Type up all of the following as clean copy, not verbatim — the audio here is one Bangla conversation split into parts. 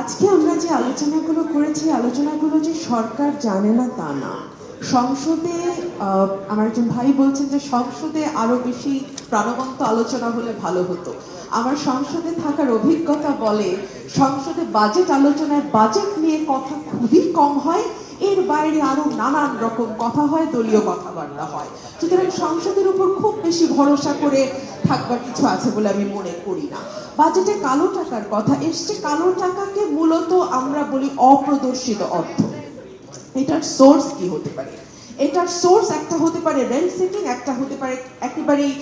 আজকে আমরা যে আলোচনাগুলো করেছি, আলোচনাগুলো যে সরকার জানে না তা না। সংসদে আমার একজন ভাই বলছেন যে সংসদে আরো বেশি প্রাণবন্ত আলোচনা হলে ভালো হতো। আমার সংসদে থাকার অভিজ্ঞতা বলে সংসদে বাজেট আলোচনায় বাজেট নিয়ে কথা খুবই কম হয়, এর বাইরে আরো নানান রকম কথা হয়, দলীয় কথাবার্তা হয়। সুতরাং সংসদের উপর খুব বেশি ভরসা করে থাকবার কিছু আছে বলে আমি মনে করি না। বাজেটে কালো টাকার কথা এসছে, কালো টাকাকে মূলত আমরা বলি অপ্রদর্শিত অর্থ। এটার সোর্স কি হতে পারে? এটার সোর্স একটা হতে পারে রেন্ট সেটিং, একটা হতে পারে একেবারেই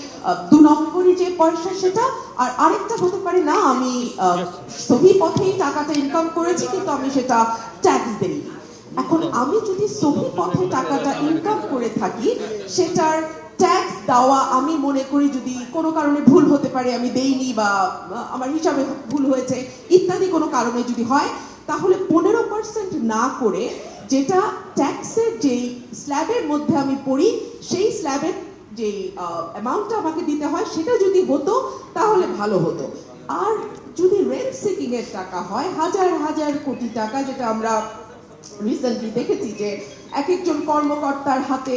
2 নম্বরই যে পয়সা সেটা, আর আরেকটা হতে পারে না আমি সহি পথেই টাকাটা ইনকাম করেছি কিন্তু আমি সেটা ট্যাক্স দেইনি। এখন আমি যদি সহি পথে টাকাটা ইনকাম করে থাকি, সেটার ট্যাক্স দেওয়া আমি মনে করি যদি কোনো কারণে ভুল হতে পারে, আমি দেইনি বা আমার হিসাবে ভুল হয়েছে ইত্যাদি কোনো কারণে যদি হয়, তাহলে 15% না করে যেটা ট্যাক্সের যেই স্ল্যাবের মধ্যে আমি পড়ি সেই স্ল্যাবের যেই অ্যামাউন্টটা আমাকে দিতে হয় সেটা যদি হতো তাহলে ভালো হতো। আর যদি রেন্ট সিকিং এর টাকা হয় হাজার হাজার কোটি টাকা, যেটা আমরা রিসেন্টলি দেখেছি যে এক একজন কর্মকর্তার হাতে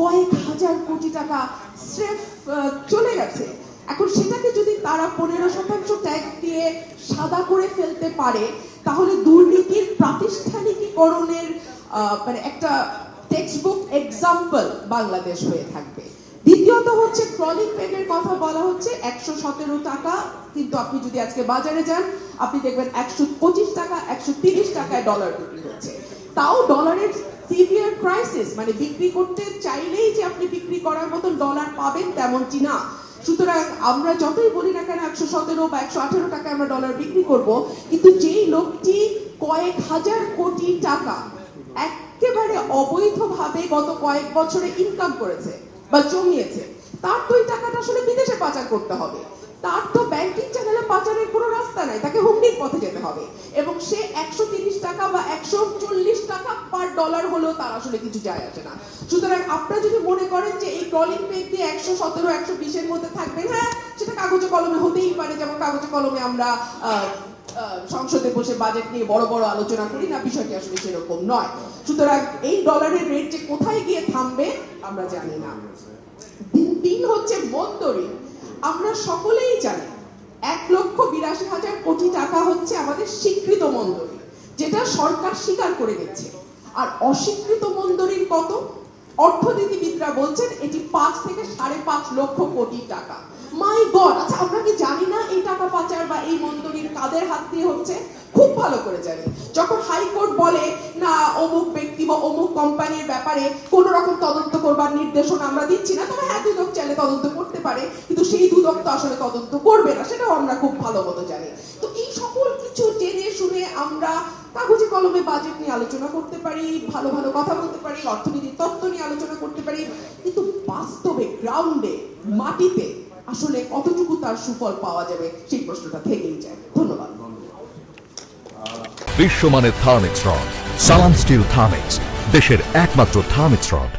কয়েক হাজার কোটি টাকা স্রেফ চলে গেছে। এখন সেটাকে যদি তারা 15% ট্যাক্স দিয়ে সাদা করে ফেলতে পারে, তাহলে দুর্নীতির প্রাতিষ্ঠানিকীকরণের মানে একটা টেক্সটবুক এক্সাম্পল বাংলাদেশ হয়ে থাকবে। দ্বিতীয়ত হচ্ছে ট্রলিং ব্যাগের কথা বলা হচ্ছে 117 টাকা, কিন্তু আপনি যদি আজকে বাজারে যান আপনি দেখবেন 125 টাকা 130 টাকায় ডলার বিক্রি হচ্ছে। তাও ডলারের সিভিয়ার ক্রাইসিস, মানে বিক্রি করতে চাইলেই যে আপনি বিক্রি করার মতো ডলার পাবেন তেমনটি না। সুতরাং আমরা যতই বলি না কেন 117 বা 118 টাকায় আমরা ডলার বিক্রি করব, কিন্তু যেই লোকটি কয়েক হাজার কোটি টাকা একেবারে অবৈধভাবে গত কয়েক বছরে ইনকাম করেছে বা জমিয়েছে, তার তো এই টাকাটা আসলে বিদেশে পাচার করতে হবে। তার তো ব্যাংকিং চ্যানেলে পাচারের কোনো রাস্তা নাই, তাকে হুন্ডির পথে যেতে হবে। এবং সে 130 টাকা বা 140 টাকা পার ডলার হলেও তার আসলে কিছু যায় আসে না। সুতরাং আপনারা যদি মনে করেন যে এই ট্রলিং ব্যাগ দিয়ে 117 120 এর মধ্যে থাকবেন, হ্যাঁ সেটা কাগজে কলমে হতেই পারে, যেমন কাগজে কলমে আমরা সংসদে বসে বাজেট নিয়ে বড় বড় আলোচনা করি না, বিষয়টি আসলে সেরকম নয়। সুতরাং এই ডলারের রেট যে কোথায় গিয়ে থামবে আমরা জানি না। তিন হচ্ছে মন্দরি। আমরা সকলেই জানি 1,82,000 কোটি টাকা হচ্ছে আমাদের স্বীকৃত মন্দরি, যেটা সরকার স্বীকার করে নিচ্ছে। আর অস্বীকৃত মন্দরির কত? অর্থনীতিবিদরা বলছেন এটি 5 থেকে 5.5 লক্ষ কোটি টাকা। মাই গড! আচ্ছা আমরা কি জানি না এই টাকা পাচার বা এই মন্দরির কাদের হাত দিয়ে হচ্ছে? খুব ভালো করে জানি। যখন হাইকোর্ট বলে না অমুক ব্যক্তি বা অমুক কোম্পানির ব্যাপারে কোন রকম তদন্ত করবার নির্দেশনা আমরা দিচ্ছি না, তবে হ্যাঁ দুদক চাইলে তদন্ত করতে পারে, কিন্তু সেই দুদক তো আসলে তদন্ত করবে না, সেটাও আমরা খুব ভালো মতো জানি। তো এই সকল কিছু জেনে শুনে আমরা কাগজে কলমে বাজেট নিয়ে আলোচনা করতে পারি, ভালো ভালো কথা বলতে পারি, অর্থনীতির তত্ত্ব নিয়ে আলোচনা করতে পারি, কিন্তু বাস্তবে গ্রাউন্ডে মাটিতে আসলে কতটুকু তার সুফল পাওয়া যাবে সেই প্রশ্নটা থেকেই যায়। ধন্যবাদ। বিশ্বমানের থার্মিক্স রড, সালাম স্টিল থার্মিক্স, দেশের একমাত্র থার্মিক্স রড।